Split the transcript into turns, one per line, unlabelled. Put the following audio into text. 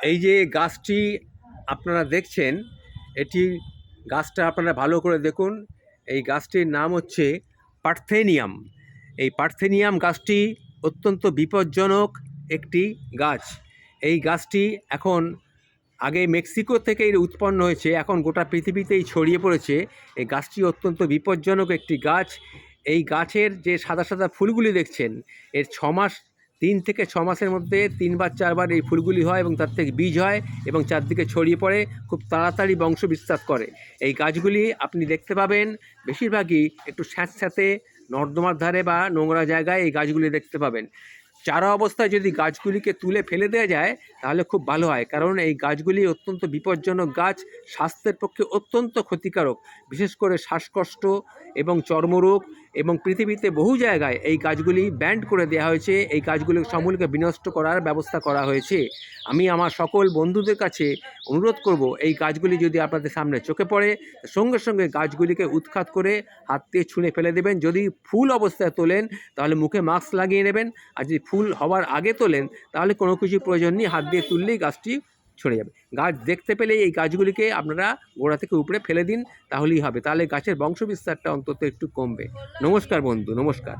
এই যে গাছটি আপনারা দেখছেন, এটি গাছটা আপনারা ভালো করে দেখুন। এই গাছটির নাম হচ্ছে পার্থেনিয়াম। এই পার্থেনিয়াম গাছটি অত্যন্ত বিপজ্জনক একটি গাছ। এই গাছটি এখন আগে মেক্সিকো থেকে এর উৎপন্ন হয়েছে, এখন গোটা পৃথিবীতেই ছড়িয়ে পড়েছে। এই গাছটি অত্যন্ত বিপজ্জনক একটি গাছ। এই গাছের যে সাদা সাদা ফুলগুলি দেখছেন, এর 6 মাস 3 থেকে 6 মাসের মধ্যে 3 বার 4 বার এই ফুলগুলি হয় এবং তার থেকে বীজ হয় এবং চারদিকে ছড়িয়ে পড়ে, খুব তাড়াতাড়ি বংশ বিস্তার করে। এই গাছগুলি আপনি দেখতে পাবেন বেশিরভাগই একটু স্যাঁতস্যাঁতে নর্দমার ধারে বা নোংরা জায়গায় এই গাছগুলি দেখতে পাবেন। চারা অবস্থায় যদি গাছগুলিকে তুলে ফেলে দেওয়া যায় তাহলে খুব ভালো হয়, কারণ এই গাছগুলি অত্যন্ত বিপজ্জনক গাছ, স্বাস্থ্যের পক্ষে অত্যন্ত ক্ষতিকারক, বিশেষ করে শ্বাসকষ্ট এবং চর্মরোগ। এবং পৃথিবীতে বহু জায়গায় এই গাছগুলি ব্যান্ড করে দেওয়া হয়েছে, এই গাছগুলি সমূলকে বিনষ্ট করার ব্যবস্থা করা হয়েছে। আমি আমার সকল বন্ধুদের কাছে অনুরোধ করব, এই গাছগুলি যদি আপনাদের সামনে চোখে পড়ে সঙ্গে সঙ্গে গাছগুলিকে উৎখাত করে হাত দিয়ে ছুঁড়ে ফেলে দেবেন। যদি ফুল অবস্থায় তোলেন তাহলে মুখে মাস্ক লাগিয়ে নেবেন, আর যদি ফুল হওয়ার আগে তোলেন তাহলে কোনো কিছু প্রয়োজন নেই, হাত দিয়ে তুললেই গাছটি ছড়ে যাবে। গাছ দেখতে পেলেই এই গাছগুলিকে আপনারা গোড়া থেকে উপড়ে ফেলে দিন, তাহলেই হবে। তাহলে গাছের বংশবিস্তারটা অন্তত একটু কমবে। নমস্কার বন্ধু, নমস্কার।